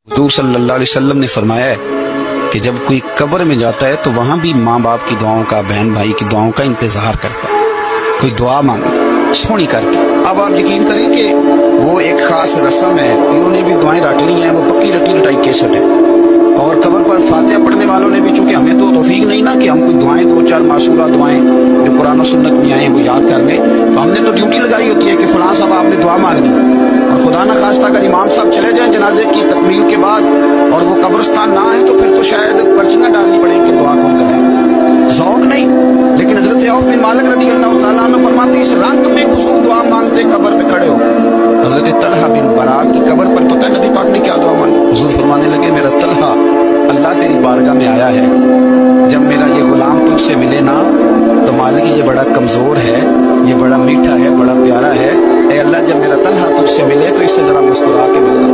हुजूर सल्लल्लाहु अलैहि वसल्लम ने फरमाया है कि जब कोई कब्र में जाता है तो वहां भी माँ बाप की दुआओं का, बहन भाई की दुआओं का इंतजार करता है। कोई दुआ मांगे सोनी करके। अब आप यकीन करें कि वो एक खास रस्म है, इन्होंने भी दुआएं रट ली हैं, वो पक्की रटी रटाई केसट है। और कब्र पर फातिहा पढ़ने वालों ने भी, चूंकि हमें तो तौफीक नहीं ना कि हम कोई दुआएं, दो चार मासूरा दुआएं जो कुरान और सुन्नत में आए वो याद कर लें, तो हमने तो ड्यूटी लगाई होती है कि फलां साहब आपने दुआ मांगनी। और खुदा ना खास्ता अगर इमाम साहब चले जाएं जनाजे की तकमील के बाद और वो कब्रिस्तान ना है तो फिर तो शायद पर्चियां डालनी पड़ेगी कि दुआ कौन करे। ज़ौक नहीं, लेकिन हजरत औफ बिन मालिक रज़ी अल्लाह तआला अन्हु फरमाते इस रंग में हुजूर दुआ मांगते कब्र पे खड़े हो। हजरत तलहा बिन बरा की कब्र पर पता नबी पाक ने क्या दुआ मांगी। हुजूर फरमाने लगे मेरा तलहा, अल्लाह तेरी बारगाह में आया है, जब मेरा ये गुलाम तुझसे मिले ना तो मालिक ये बड़ा कमजोर है, ये बड़ा मीठा है, बड़ा प्यारा है, ए अल्लाह जब मेरा तलहा तुझसे मिले तो इससे जरा मुस्कुरा के मिलना।